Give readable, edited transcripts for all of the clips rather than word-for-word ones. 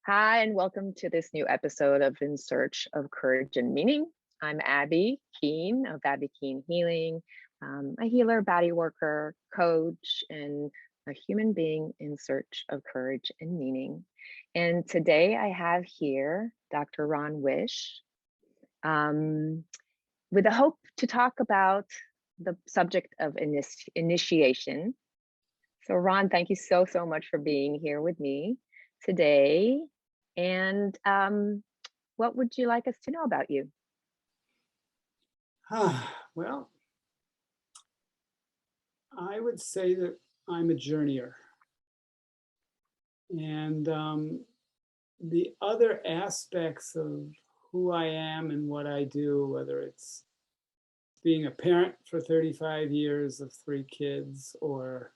Hi, and welcome to this new episode of In Search of Courage and Meaning. I'm Abi Keene of Abi Keene Healing, a healer, body worker, coach, and a human being in search of courage and meaning. And today I have here Dr. Ron Wish with the hope to talk about the subject of initiation. So, Ron, thank you so much for being here with me today. And what would you like us to know about you? Well, I would say that I'm a journeyer. And the other aspects of who I am and what I do, whether it's being a parent for 35 years of 3 kids, or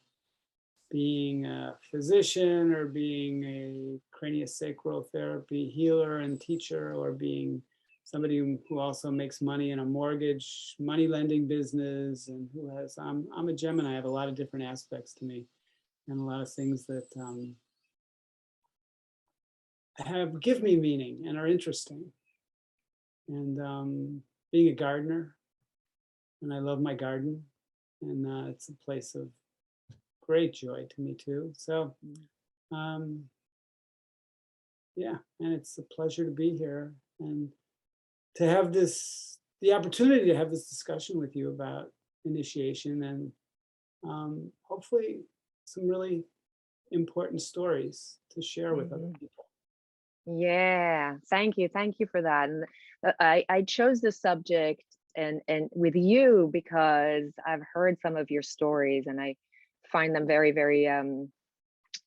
being a physician, or being a craniosacral therapy healer and teacher, or being somebody who also makes money in a mortgage money lending business, and I'm a Gemini. I have a lot of different aspects to me, and a lot of things that give me meaning and are interesting. And being a gardener, and I love my garden, and it's a place of great joy to me too. So yeah, and it's a pleasure to be here and to have the opportunity to have this discussion with you about initiation, and hopefully some really important stories to share with other people. Yeah, thank you for that. And I chose this subject and with you because I've heard some of your stories, and I find them very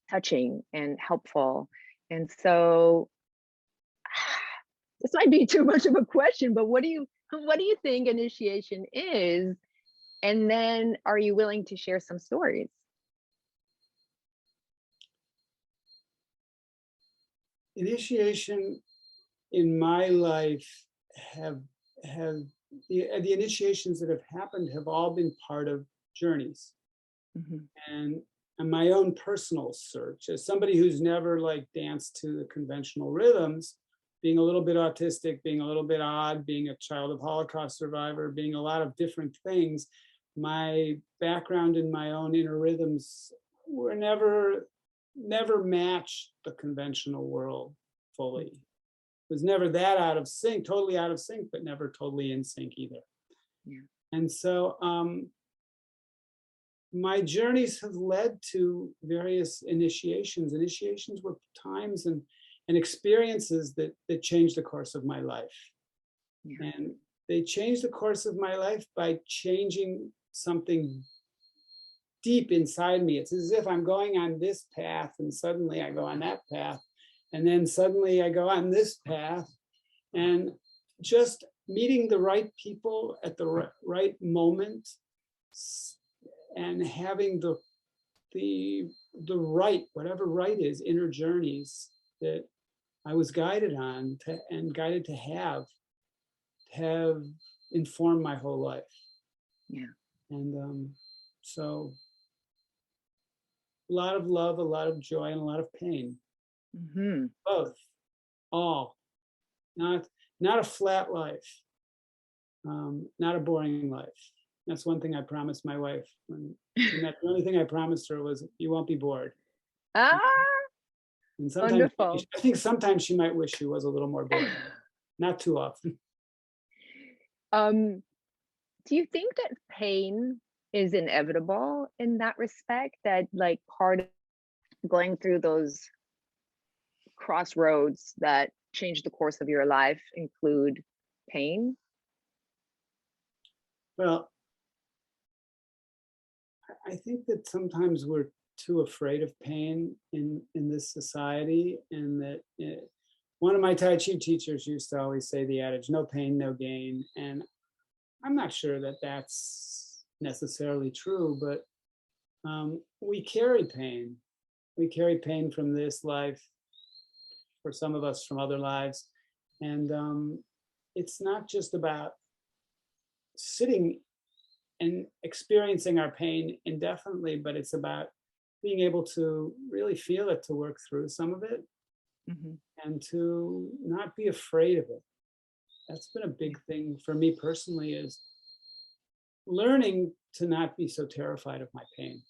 touching and helpful. And so this might be too much of a question, but what do you think initiation is? And then are you willing to share some stories? Initiation in my life have the initiations that have happened have all been part of journeys, Mhm. and my own personal search as somebody who's never like danced to the conventional rhythms, being a little bit autistic, being a little bit odd, being a child of Holocaust survivor, being a lot of different things. My background in my own inner rhythms were never matched the conventional world fully. It was never that out of sync, totally out of sync, but never totally in sync either. Yeah. And so my journeys have led to various initiations. Initiations were times and experiences that changed the course of my life. Yeah. And they changed the course of my life by changing something deep inside me. It's as if I'm going on this path and suddenly I go on that path, and then suddenly I go on this path, and just meeting the right people at the right moment, and having the right, whatever right is, inner journeys that I was guided on and guided to have informed my whole life. Yeah. And so a lot of love, a lot of joy, and a lot of pain. Hmm. Both, all. Not a flat life, not a boring life. That's one thing I promised my wife when she met. The only thing I promised her was, "You won't be bored." Ah, And sometimes wonderful. I think sometimes she might wish she was a little more bored. Not too often. Um, do you think that pain is inevitable in that respect? That like part of going through those crossroads that change the course of your life include pain? Well, I think that sometimes we're too afraid of pain in this society, and that one of my Tai Chi teachers used to always say the adage, "No pain, no gain," and I'm not sure that that's necessarily true, but we carry pain. We carry pain from this life, for some of us from other lives, and it's not just about sitting and experiencing our pain indefinitely, but it's about being able to really feel it, to work through some of it, Hmm. and to not be afraid of it. That's been a big thing for me personally, is learning to not be so terrified of my pain.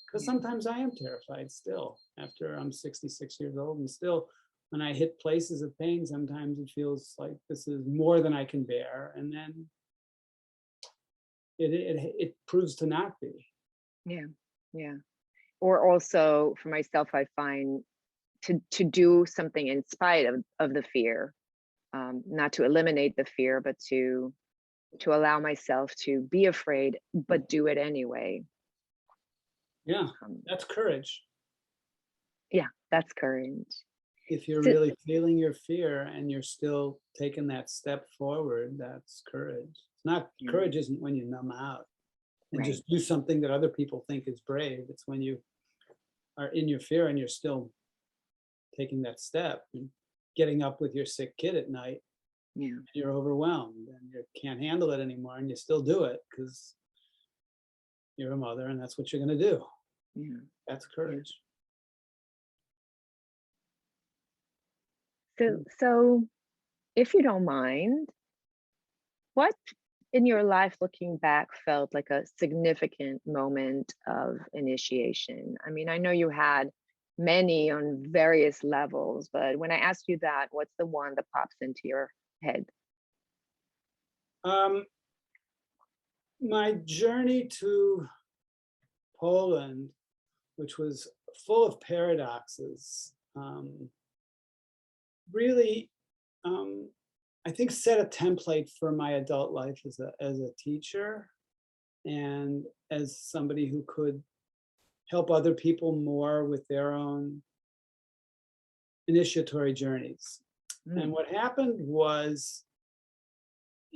Because Yeah. sometimes I am terrified still after I'm 66 years old, and still when I hit places of pain, sometimes it feels like this is more than I can bear. And then it proves to not be. Yeah. Yeah. Or also for myself, I find to do something in spite of the fear, not to eliminate the fear, but to allow myself to be afraid, but do it anyway. Yeah, Um, that's courage. yeah, that's courage. If you're So, really feeling your fear and you're still taking that step forward, that's courage. It's not, yeah, courage isn't when you numb out and right. just do something that other people think is brave. It's when you are in your fear and you're still taking that step and getting up with your sick kid at night. Yeah, You're overwhelmed and you can't handle it anymore, and you still do it because you're a mother and that's what you're going to do. yeah, That's yeah. courage. So if you don't mind, what in your life looking back felt like a significant moment of initiation? I mean, I know you had many on various levels, but when I ask you that, what's the one that pops into your head? Um, my journey to Poland, which was full of paradoxes, really, um, I think, set a template for my adult life as a teacher and as somebody who could help other people more with their own initiatory journeys. And Mm, what happened was,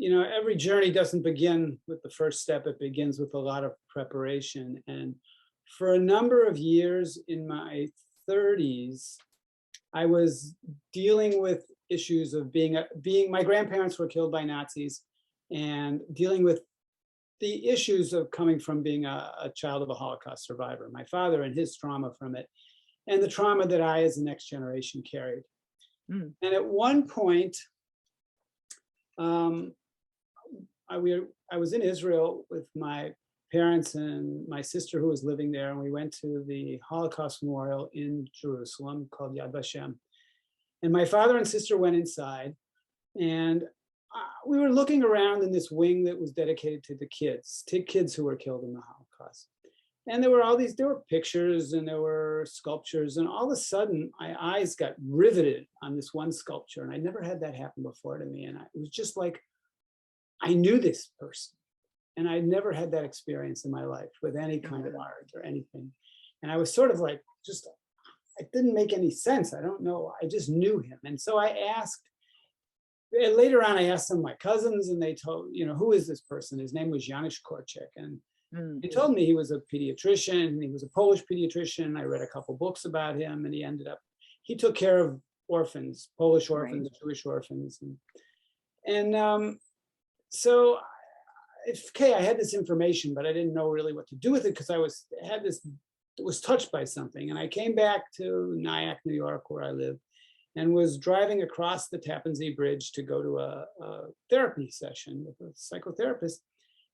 every journey doesn't begin with the first step, it begins with a lot of preparation. And for a number of years in my 30s, I was dealing with issues of being my grandparents were killed by Nazis, and dealing with the issues of coming from being a child of a Holocaust survivor, my father and his trauma from it, and the trauma that I, as the next generation, carried. mm, And at one point, um, I was in Israel with my parents and my sister who was living there, and we went to the Holocaust Memorial in Jerusalem called Yad Vashem. And my father and sister went inside, and we were looking around in this wing that was dedicated to the kids who were killed in the Holocaust. And there were pictures and there were sculptures, and all of a sudden my eyes got riveted on this one sculpture, and I never had that happen before to me. And it was just like, I knew this person, and I'd never had that experience in my life with any oh, kind of wow. art or anything. And I was sort of like, it didn't make any sense. I don't know. I just knew him. And so I asked, and later on, I asked some of my cousins, and they told, who is this person? His name was Janusz Korczak. And Mm, they told me he was a pediatrician, and he was a Polish pediatrician. I read a couple books about him, and he took care of orphans, Polish right. orphans, Jewish orphans. And so, okay, I had this information, but I didn't know really what to do with it because was touched by something. And I came back to Nyack, New York, where I live, and was driving across the Tappan Zee Bridge to go to a therapy session with a psychotherapist.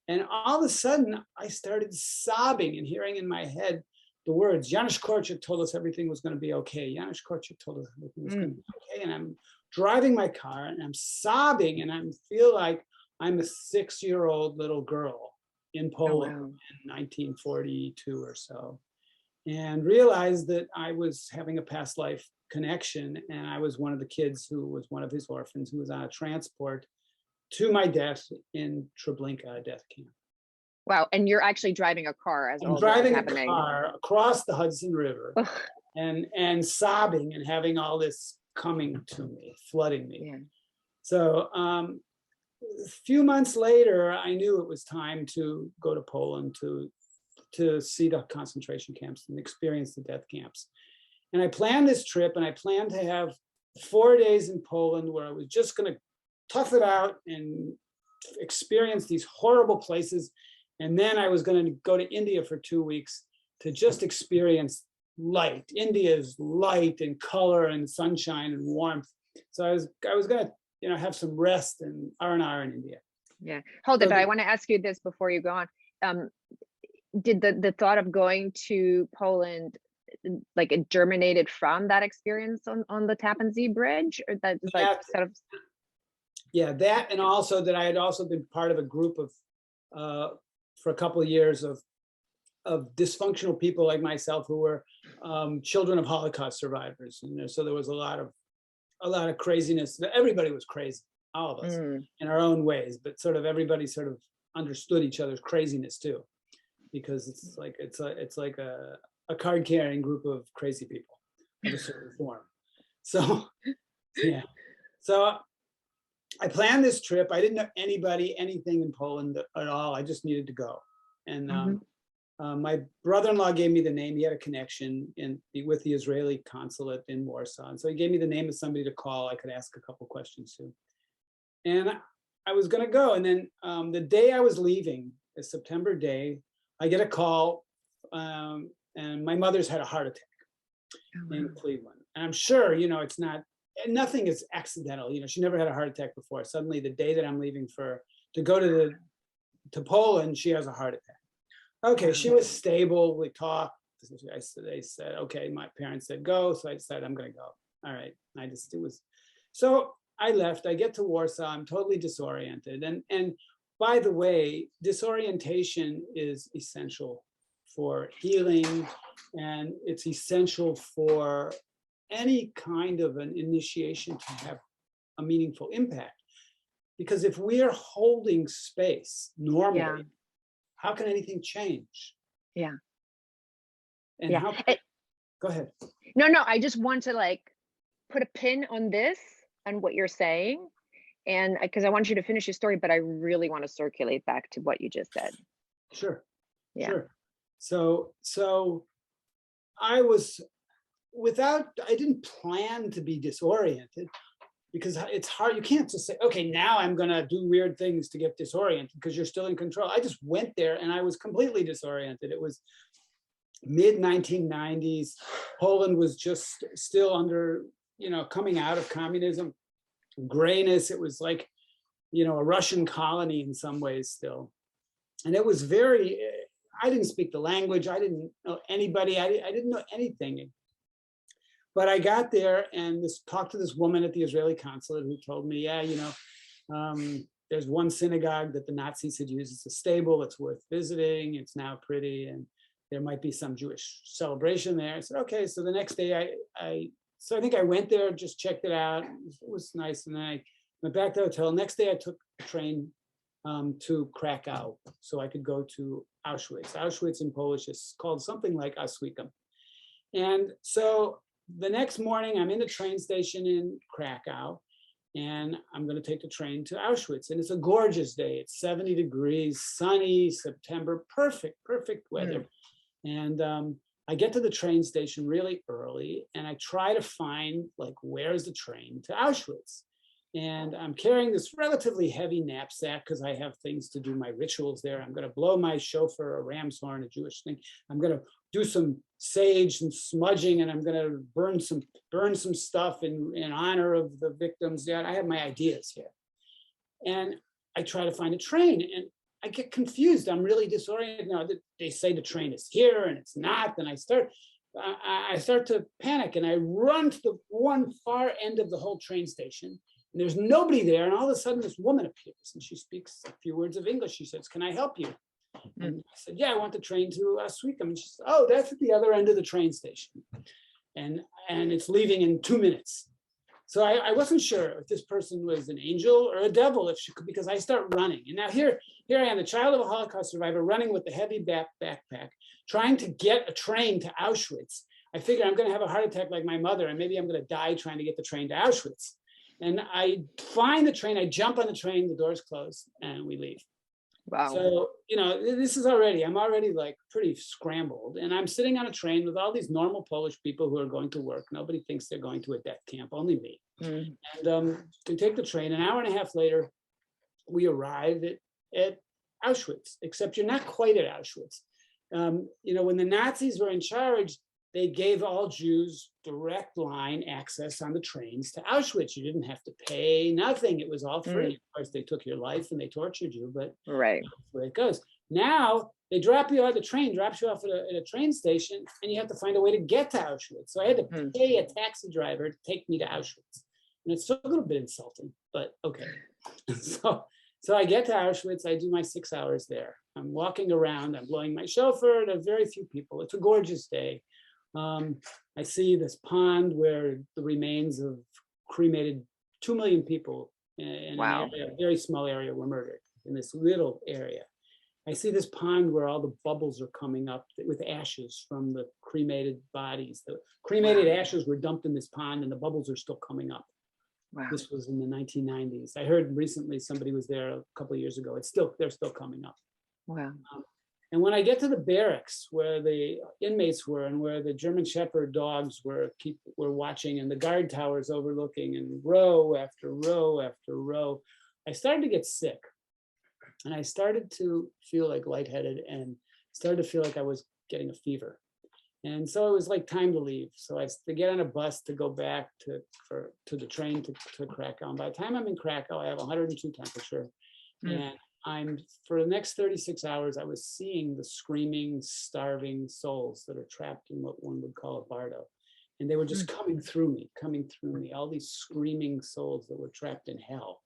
And all of a sudden, I started sobbing and hearing in my head the words, Janusz Korczak told us everything was going to be okay. Janusz Korczak told us everything was going to Mm, be okay. And I'm driving my car and I'm sobbing, and I feel like I'm a 6-year-old little girl in oh, Poland wow. in 1942 or so, and realized that I was having a past life connection. And I was one of the kids who was one of his orphans who was on a transport to my death in Treblinka, a death camp. Wow. And you're actually driving a car as I'm all this is driving a happening. car across the Hudson River Ugh, and sobbing and having all this coming to me, flooding me. yeah. So a few months later, I knew it was time to go to Poland to see the concentration camps and experience the death camps. And I planned this trip, and I planned to have 4 days in Poland where I was just going to tough it out and experience these horrible places. And then I was going to go to India for 2 weeks to just experience light. India is light and color and sunshine and warmth. So I was gonna, have some rest and R&R in India. Yeah. Hold it, So but I want to ask you this before you go on. Um, did the thought of going to Poland, like, it germinated from that experience on the Tappan Zee Bridge, or that was like that, sort of? yeah, that, and also that I had also been part of a group of, for a couple of years of dysfunctional people like myself who were children of Holocaust survivors. So there was a lot of craziness. Everybody was crazy, all of us, in our own ways, but sort of everybody sort of understood each other's craziness too, because it's like a card carrying group of crazy people of a certain form. So yeah, so I planned this trip. I didn't know anybody, anything in Poland at all. I just needed to go. And my brother-in-law gave me the name. He had a connection with the Israeli consulate in Warsaw. And so he gave me the name of somebody to call. I could ask a couple questions to. And I was going to go. And then the day I was leaving, a September day, I get a call. And my mother's had a heart attack in Cleveland. And I'm sure, it's not, nothing is accidental. She never had a heart attack before. Suddenly, the day that I'm leaving to go to Poland, she has a heart attack. Okay, she was stable. We talked. They said, okay, my parents said go. So I decided I'm going to go. All right. So I left. I get to Warsaw. I'm totally disoriented. And by the way, disorientation is essential for healing. And it's essential for any kind of an initiation to have a meaningful impact. Because if we're holding space normally, how can anything change? Yeah. And yeah. Go ahead. No, I just want to put a pin on this and what you're saying. And because I want you to finish your story, but I really want to circulate back to what you just said. Sure. Yeah. Sure. So I didn't plan to be disoriented, because it's hard. You can't just say, okay, now I'm going to do weird things to get disoriented, because you're still in control. I just went there and I was completely disoriented. It was mid 1990s. Poland was just still under, coming out of communism, grayness. It was like, a Russian colony in some ways still. And it was I didn't speak the language. I didn't know anybody. I didn't know anything. But I got there and talked to this woman at the Israeli consulate who told me, there's one synagogue that the Nazis had used as a stable. It's worth visiting. It's now pretty, and there might be some Jewish celebration there. I said, okay. So the next day, I think I went there, just checked it out. It was nice, and then I went back to the hotel. Next day, I took a train to Krakow, so I could go to Auschwitz. Auschwitz in Polish is called something like Auschwitz. And so the next morning, I'm in the train station in Krakow, and I'm going to take the train to Auschwitz. And it's a gorgeous day. It's 70 degrees, sunny, September, perfect weather. And I get to the train station really early, and I try to find, where's the train to Auschwitz? And I'm carrying this relatively heavy knapsack because I have things to do my rituals there. I'm going to blow my shofar, a ram's horn, a Jewish thing. I'm going to do some sage and smudging, and I'm going to burn some stuff in honor of the victims. Yeah, I have my ideas here. And I try to find a train, and I get confused. I'm really disoriented. Now, they say the train is here, and it's not. And I start to panic, and I run to the one far end of the whole train station. And there's nobody there. And all of a sudden, this woman appears, and she speaks a few words of English. She says, "Can I help you?" And I said, "Yeah, I want the train to Auschwitz." And she said, "Oh, that's at the other end of the train station. And it's leaving in 2 minutes." So I wasn't sure if this person was an angel or a devil, because I start running. And now here I am, the child of a Holocaust survivor, running with a heavy backpack, trying to get a train to Auschwitz. I figure I'm going to have a heart attack like my mother, and maybe I'm going to die trying to get the train to Auschwitz. And I find the train, I jump on the train, the doors close, and we leave. Wow. So, I'm already pretty scrambled. And I'm sitting on a train with all these normal Polish people who are going to work. Nobody thinks they're going to a death camp, only me. And we take the train. An hour and a half later, we arrive at Auschwitz, except you're not quite at Auschwitz. When the Nazis were in charge, they gave all Jews direct line access on the trains to Auschwitz. You didn't have to pay nothing. It was all free. Mm. Of course, they took your life and they tortured you, but Right. that's the way it goes. Now they drop you off, the train drops you off at a train station, and you have to find a way to get to Auschwitz. So I had to Mm. pay a taxi driver to take me to Auschwitz. And it's a little bit insulting, but okay. So I get to Auschwitz, I do my 6 hours there. I'm walking around, I'm blowing my shofar, there are very few people. It's a gorgeous day. I see this pond where the remains of cremated 2 million people in Wow. an area, a very small area, were murdered in this little area. I see this pond where all the bubbles are coming up with ashes from the cremated bodies. The cremated ashes were dumped in this pond and the bubbles are still coming up. Wow. This was in the 1990s. I heard recently somebody was there a couple of years ago. They're still coming up. Wow. And when I get to the barracks where the inmates were and where the German Shepherd dogs were watching, and the guard towers overlooking, and row after row after row, I started to get sick. And I started to feel like lightheaded and started to feel like I was getting a fever. And so it was like time to leave. So I to get on a bus to go back to the train to Krakow. And by the time I'm in Krakow, I have 102 temperature. Mm. And for the next 36 hours, I was seeing the screaming, starving souls that are trapped in what one would call a bardo. And they were just coming through me, all these screaming souls that were trapped in hell.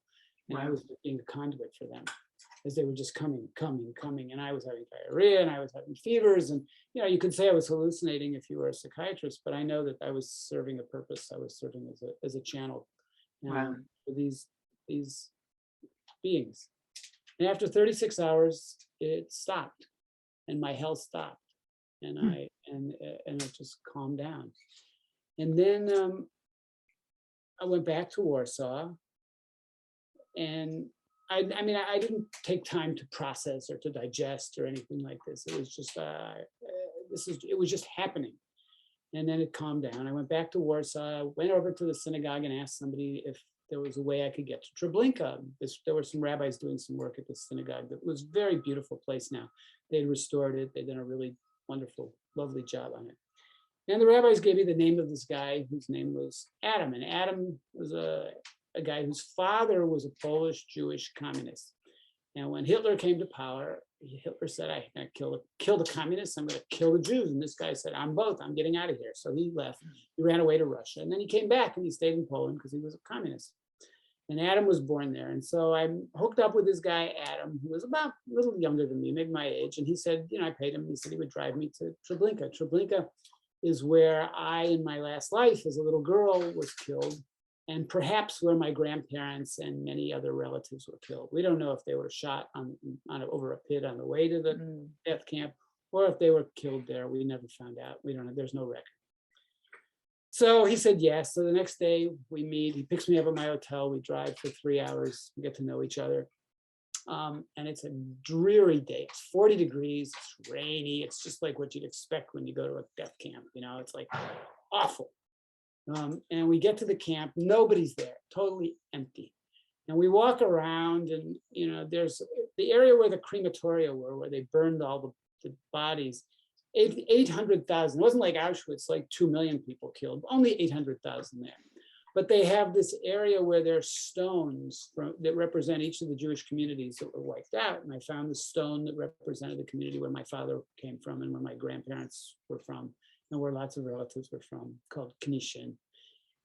And I was being a conduit for them, as they were just coming. And I was having diarrhea and I was having fevers. And, you could say I was hallucinating if you were a psychiatrist, but I know that I was serving a purpose. I was serving as a channel for these beings. And after 36 hours, it stopped and my health stopped and it just calmed down. And then I went back to Warsaw, and I didn't take time to process or to digest or anything like this. It was just it was just happening. And then it calmed down. I went back to Warsaw, went over to the synagogue and asked somebody if there was a way I could get to Treblinka. There were some rabbis doing some work at the synagogue. That was a very beautiful place now. They'd restored it. They'd done a really wonderful, lovely job on it. And the rabbis gave me the name of this guy whose name was Adam. And Adam was a guy whose father was a Polish Jewish communist. And when Hitler came to power, Hitler said, I'm going to kill the communists, I'm going to kill the Jews. And this guy said, I'm both, I'm getting out of here. So he left, he ran away to Russia. And then he came back and he stayed in Poland because he was a communist. And Adam was born there. And so I hooked up with this guy, Adam, who was about a little younger than me, maybe my age. And he said, I paid him, he said he would drive me to Treblinka. Treblinka is where I, in my last life as a little girl, was killed, and perhaps where my grandparents and many other relatives were killed. We don't know if they were shot over a pit on the way to the death camp, or if they were killed there. We never found out. We don't know. There's no record. So he said yes. So the next day we meet. He picks me up at my hotel. We drive for 3 hours. We get to know each other. And it's a dreary day. It's 40 degrees. It's rainy. It's just like what you'd expect when you go to a death camp. It's like awful. And we get to the camp. Nobody's there. Totally empty. And we walk around, and there's the area where the crematoria were, where they burned all the bodies. 800,000. It wasn't like Auschwitz, like 2 million people killed. Only 800,000 there. But they have this area where there's stones that represent each of the Jewish communities that were wiped out. And I found the stone that represented the community where my father came from and where my grandparents were from, and where lots of relatives were from, called Knishin.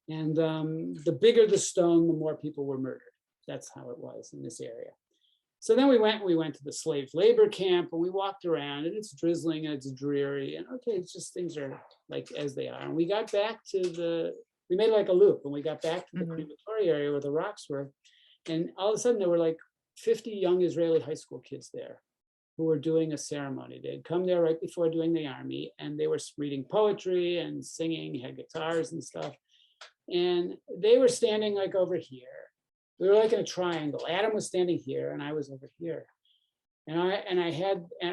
And the bigger the stone, the more people were murdered. That's how it was in this area. So then we went to the slave labor camp, and we walked around, and it's drizzling and it's dreary. And okay, it's just things are like as they are. And we got back we made like a loop, and we got back to the crematory area where the rocks were. And all of a sudden there were like 50 young Israeli high school kids there who were doing a ceremony. They'd come there right before doing the army, and they were reading poetry and singing, had guitars and stuff. And they were standing like over here. We were like in a triangle. Adam was standing here and I was over here. And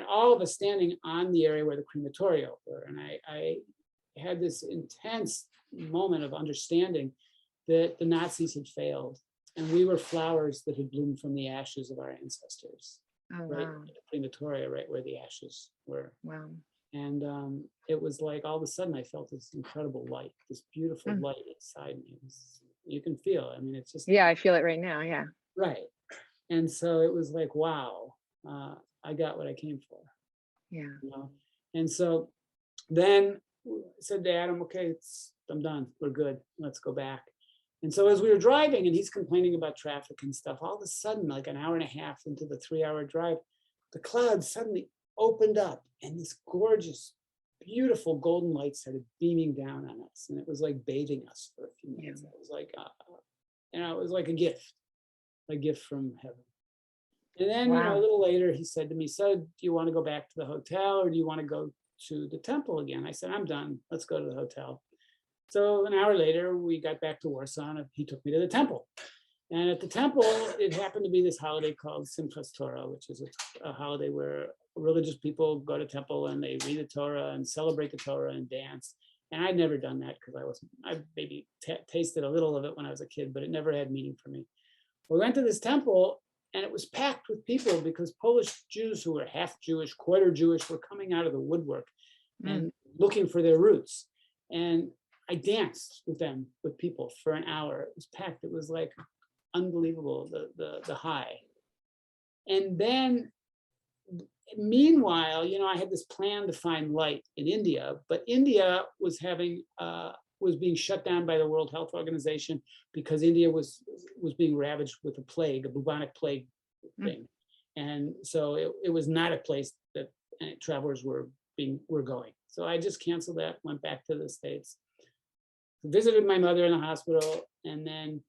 all of us standing on the area where the crematoria were. And I had this intense moment of understanding that the Nazis had failed, and we were flowers that had bloomed from the ashes of our ancestors. Oh, right wow. at the crematoria, right where the ashes were. Wow. And it was like all of a sudden I felt this incredible light, this beautiful Mm. light inside me. You can feel it. I mean, it's just Yeah, I feel it right now. Yeah. right. And so it was like, wow, I got what I came for, Yeah. you know? And so then I said to Adam, okay, I'm done. We're good. Let's go back. And so as we were driving and he's complaining about traffic and stuff, all of a sudden, like an hour and a half into the 3-hour drive, the clouds suddenly opened up and this gorgeous, beautiful golden light started beaming down on us. And it was like bathing us for a few minutes. Yeah. It was like, it was like a gift from heaven. And then, a Wow. little later, he said to me, so do you want to go back to the hotel or do you want to go to the temple again? I said, I'm done. Let's go to the hotel. So an hour later, we got back to Warsaw and he took me to the temple. And at the temple, it happened to be this holiday called Simchas Torah, which is a holiday where religious people go to temple and they read the Torah and celebrate the Torah and dance. And I'd never done that because I maybe tasted a little of it when I was a kid, but it never had meaning for me. We went to this temple and it was packed with people because Polish Jews who were half Jewish, quarter Jewish, were coming out of the woodwork and looking for their roots. And I danced with them, with people for an hour. It was packed. It was like unbelievable, the high. And then meanwhile, I had this plan to find light in India, but India was being shut down by the World Health Organization because India was being ravaged with a plague, a bubonic plague thing. And so it was not a place that travelers were going. So I just canceled that, went back to the States, visited my mother in the hospital, and then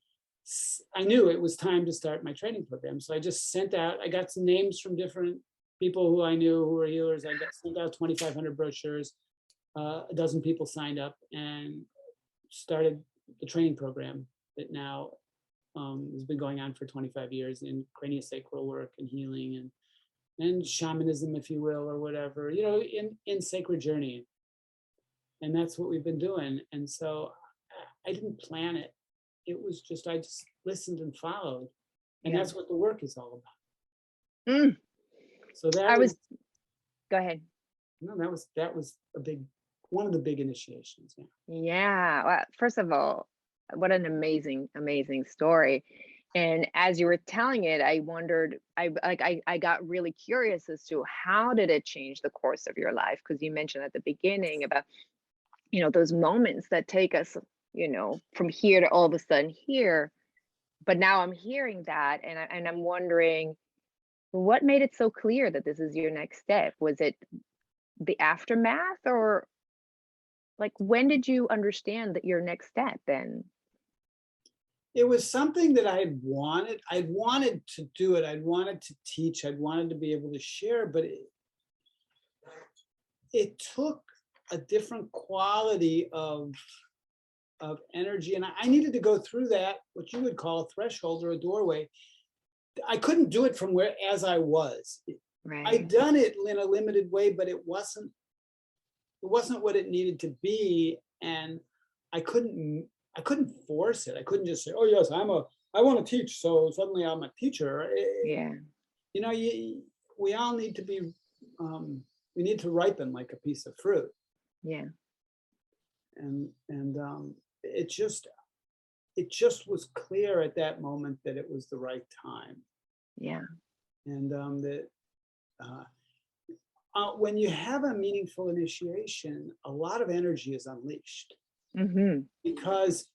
I knew it was time to start my training program. So I just I got some names from different people who I knew who were healers. I sent out 2,500 brochures. A dozen people signed up and started the training program that now has been going on for 25 years in craniosacral work and healing and shamanism, if you will, or whatever, in sacred journey. And that's what we've been doing. And so I didn't plan it. It was just, I just listened and followed. And that's what the work is all about. Mm. So that was, go ahead. No, that was one of the big initiations. Yeah. Yeah. Well, first of all, what an amazing, amazing story. And as you were telling it, I wondered, I got really curious as to how did it change the course of your life? Because you mentioned at the beginning about, those moments that take us, from here to all of a sudden here. But now I'm hearing that and I'm wondering, what made it so clear that this is your next step? Was it the aftermath, or like when did you understand that your next step then? It was something that I'd wanted to do it. I'd wanted to teach. I'd wanted to be able to share, but it took a different quality of energy. And I needed to go through that, what you would call a threshold or a doorway. I couldn't do it from as I was. Right. I'd done it in a limited way, but it wasn't what it needed to be. And I couldn't force it. I couldn't just say, oh yes, I want to teach, so suddenly I'm a teacher. Yeah. We all need to be, we need to ripen like a piece of fruit. Yeah. And it just was clear at that moment that it was the right time. Yeah. And that when you have a meaningful initiation, a lot of energy is unleashed. Because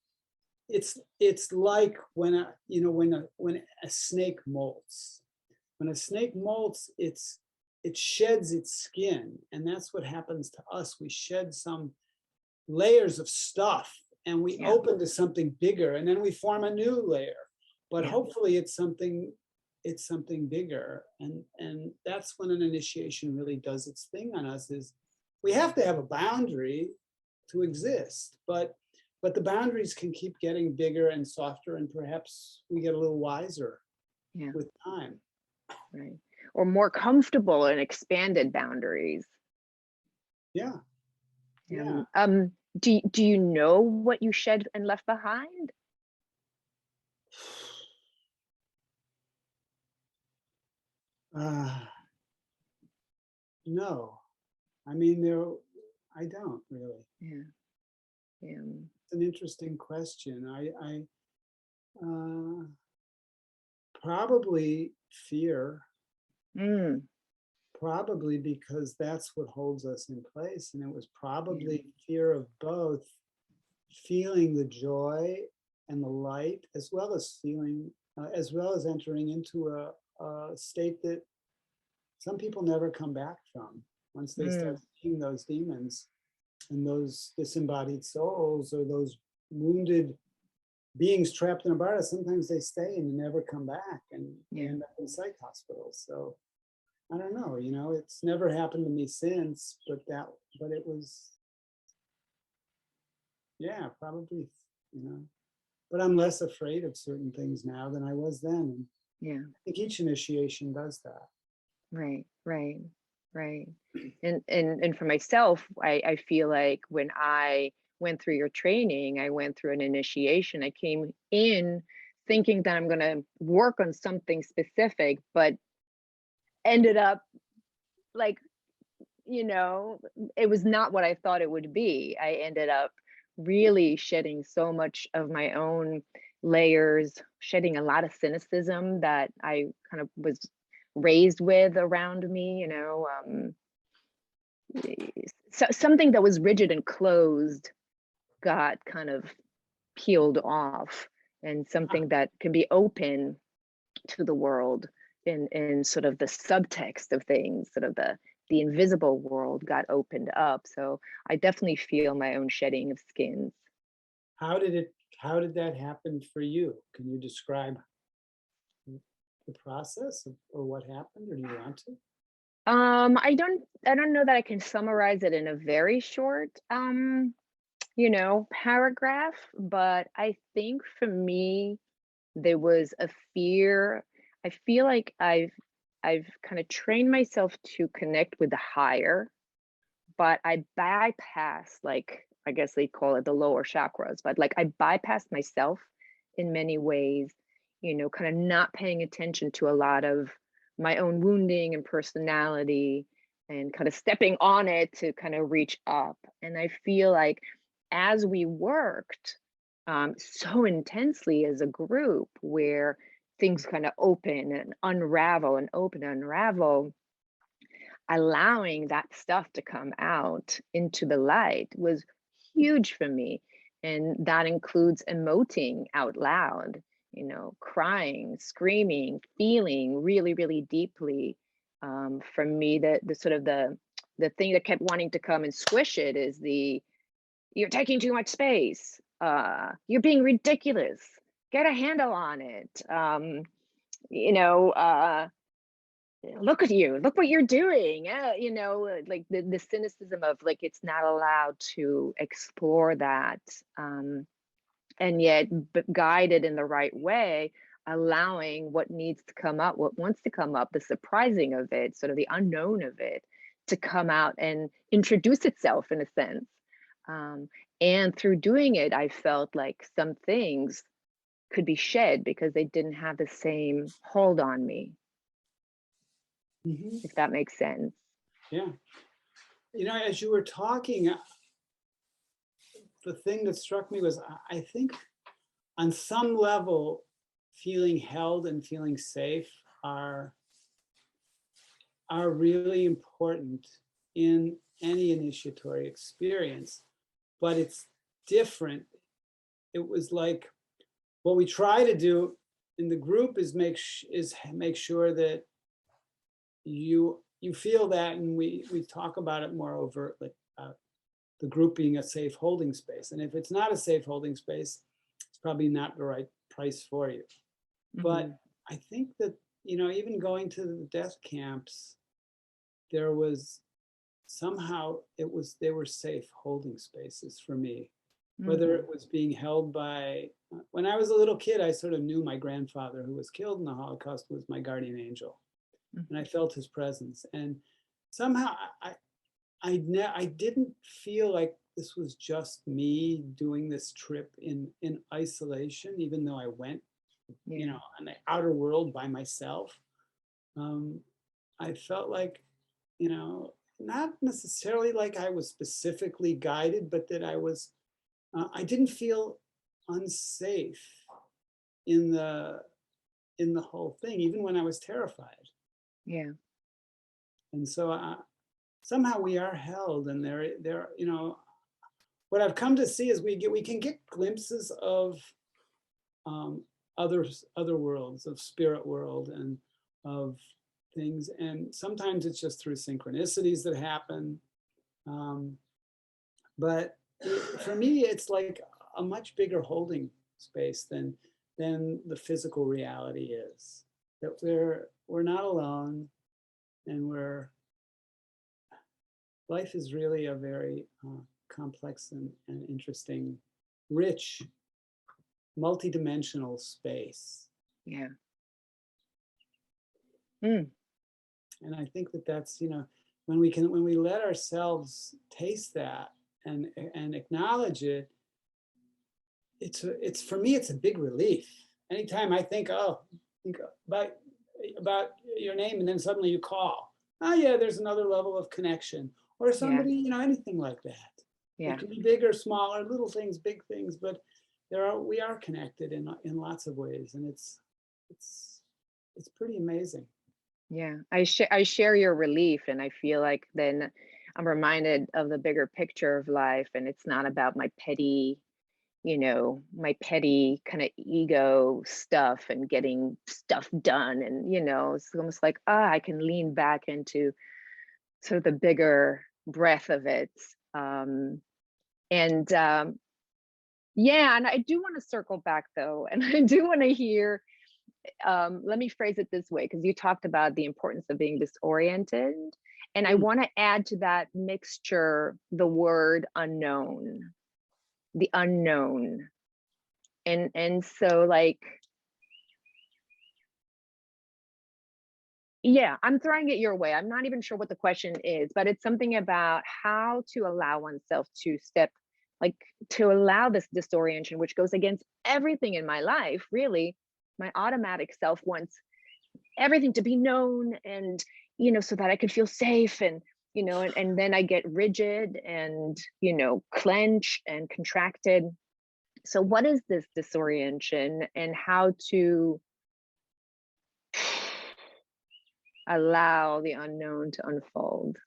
it's like when a snake molts. When a snake molts, it sheds its skin, and that's what happens to us. We shed some layers of stuff, and we open to something bigger, and then we form a new layer. But hopefully, it's something bigger, and that's when an initiation really does its thing on us. Is we have to have a boundary to exist, but the boundaries can keep getting bigger and softer, and perhaps we get a little wiser with time. Right. Or more comfortable and expanded boundaries. Yeah. Do you know what you shed and left behind? No, I mean, I don't really. Yeah. Yeah. It's an interesting question. Uh, probably fear, Mm, probably because that's what holds us in place. And it was yeah. probably fear of both feeling the joy and the light, as well as as well as entering into a state that some people never come back from once they start Mm, seeing those demons and those disembodied souls or those wounded beings trapped in a bar. Sometimes they stay and never come back and they yeah. end up in psych hospitals. So I don't know, it's never happened to me since, but it was, yeah, probably, you know, but I'm less afraid of certain things now than I was then. And Yeah. I think each initiation does that. Right. Right. Right. And for myself, I feel like when I went through your training, I went through an initiation. I came in thinking that I'm gonna work on something specific, but ended up like, you know, it was not what I thought it would be. I ended up really shedding so much of my own layers, shedding a lot of cynicism that I kind of was raised with around me, something that was rigid and closed got kind of peeled off, and Ah, something that can be open to the world in sort of the subtext of things, sort of the invisible world got opened up. So I definitely feel my own shedding of skins. how did it, how did that happen for you? Can you describe the process or what happened, or do you want to? I don't know that I can summarize it in a very short paragraph, but I think for me there was a fear. I feel like I've kind of trained myself to connect with the higher, but I bypass, like, I guess they call it the lower chakras, but like I bypassed myself in many ways, kind of not paying attention to a lot of my own wounding and personality, and kind of stepping on it to kind of reach up. And I feel like as we worked so intensely as a group, where things kind of open and unravel and open and unravel, allowing that stuff to come out into the light was huge for me. And that includes emoting out loud, crying, screaming, feeling really, really deeply. For me, the sort of the thing that kept wanting to come and squish it is the you're taking too much space. You're being ridiculous. Get a handle on it. You know, uh, Look at you, look what you're doing, like the cynicism of like it's not allowed to explore that, and yet guided in the right way, allowing what needs to come up, what wants to come up, the surprising of it, sort of the unknown of it, to come out and introduce itself in a sense. um, and through doing it, I felt like some things could be shed because they didn't have the same hold on me, Hmm. if that makes sense. Yeah. As you were talking, the thing that struck me was I think on some level, feeling held and feeling safe are are really important in any initiatory experience, but it's different. It was like what we try to do in the group is make sure that you feel that, and we talk about it more overtly. The group being a safe holding space, and if it's not a safe holding space, it's probably not the right price for you. But Mhm. I think that even going to the death camps, there was somehow they were safe holding spaces for me, whether it Mhm. was being held by when I was a little kid. I sort of knew my grandfather, who was killed in the Holocaust, was my guardian angel, and I Mhm. felt his presence. And somehow I didn't feel like this was just me doing this trip in isolation, even though I went, Yeah. in the outer world by myself. um, I felt like, you know, not necessarily like I was specifically guided, but that I didn't feel unsafe in the whole thing, even when I was terrified. Yeah. And so somehow we are held, and what I've come to see is we can get glimpses of um, other worlds, of spirit world, and of things. And sometimes it's just through synchronicities that happen. Um, but for me, it's like a much bigger holding space than the physical reality is. That we're not alone, and life is really a very complex and interesting, rich, multidimensional space. Yeah. Mm, And I think that that's, when we let ourselves taste that and acknowledge it, it's for me, it's a big relief. Anytime I think, oh, think about your name, and then suddenly you call, oh yeah, there's another level of connection, or yeah. somebody, anything like that. It Yeah. can be big or smaller, little things, big things, but we are connected in lots of ways, and it's it's pretty amazing. Yeah. I share your relief, and I feel like then I'm reminded of the bigger picture of life, and it's not about my petty kind of ego stuff and getting stuff done. And, it's almost like, I can lean back into sort of the bigger breath of it. Um, and Yeah, and I do want to circle back though, and I do want to hear. Let me phrase it this way, because you talked about the importance of being disoriented, and I Mm. want to add to that mixture the word unknown, the unknown, and so like, yeah, I'm throwing it your way. I'm not even sure what the question is, but it's something about how to allow oneself to like, to allow this disorientation, which goes against everything in my life, really. My automatic self wants everything to be known, and, so that I could feel safe, and then I get rigid and, clench and contracted. So, what is this disorientation, and how to allow the unknown to unfold?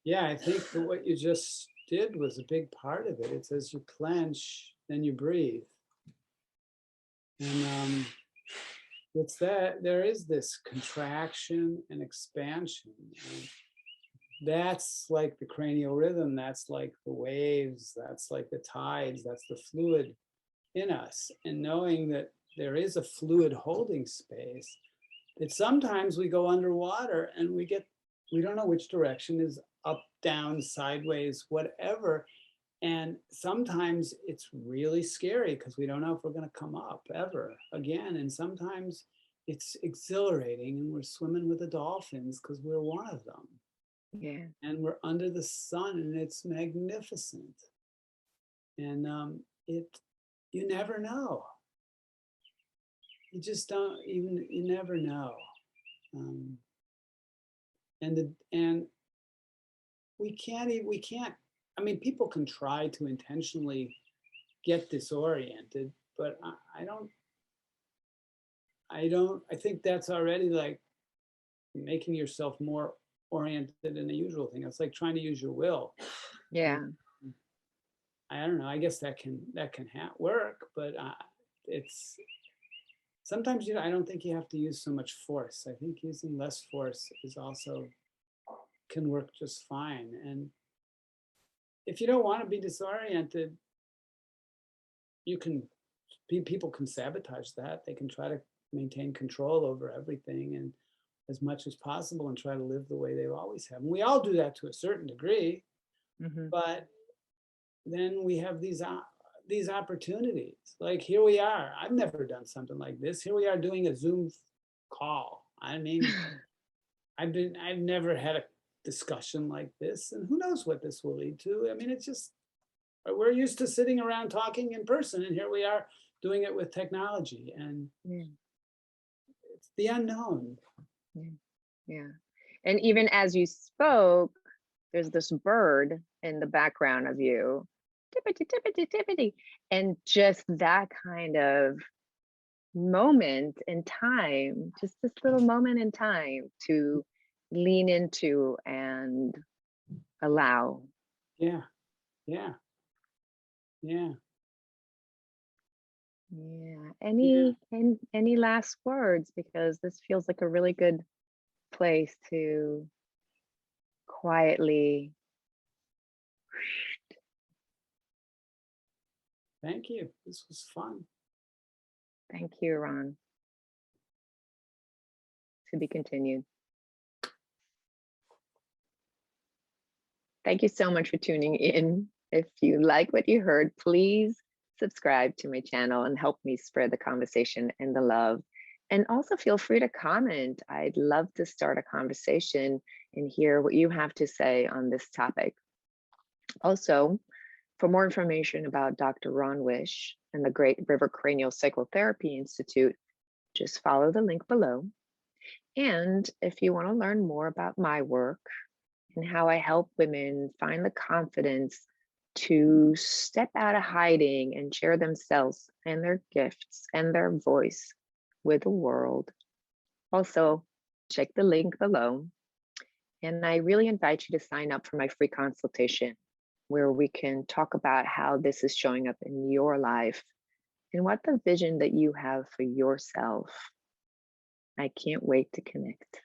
Yeah, I think that what you just did was a big part of it. It's as you clench, then you breathe. And it's that there is this contraction and expansion. And that's like the cranial rhythm. That's like the waves. That's like the tides. That's the fluid in us. And knowing that there is a fluid holding space, that sometimes we go underwater and we don't know which direction is up, down, sideways, whatever. And sometimes it's really scary because we don't know if we're going to come up ever again. And sometimes it's exhilarating and we're swimming with the dolphins because we're one of them. Yeah. And we're under the sun and it's magnificent. And you never know. You just don't even, you never know. Um, and we can't, I mean, people can try to intentionally get disoriented, but I think that's already like making yourself more oriented than the usual thing. It's like trying to use your will. And Yeah. I don't know, I guess that can work, but it's sometimes, I don't think you have to use so much force. I think using less force is also can work just fine. And if you don't want to be disoriented, you can people can sabotage that. They can try to maintain control over everything and as much as possible and try to live the way they always have. And we all do that to a certain degree, Hmm. but then we have these opportunities. Like here we are. I've never done something like this. Here we are doing a Zoom call. I mean, I've never had a discussion like this, and who knows what this will lead to. I mean, it's just we're used to sitting around talking in person, and here we are doing it with technology, and Yeah. it's the unknown. Yeah. Yeah. And even as you spoke, there's this bird in the background of you, tippity, tippity, tippity. And just that kind of moment in time, just this little moment in time to lean into and allow. Yeah, yeah, yeah, Yeah. yeah. Any last words? Because this feels like a really good place to quietly. Thank you. This was fun. Thank you, Ron. To be continued. Thank you so much for tuning in. If you like what you heard, please subscribe to my channel and help me spread the conversation and the love. And also feel free to comment. I'd love to start a conversation and hear what you have to say on this topic. Also, for more information about Dr. Ron Wish and the Great River Cranial Psychotherapy Institute, just follow the link below. And if you want to learn more about my work and how I help women find the confidence to step out of hiding and share themselves and their gifts and their voice with the world, also check the link below. And I really invite you to sign up for my free consultation where we can talk about how this is showing up in your life and what the vision that you have for yourself. I can't wait to connect.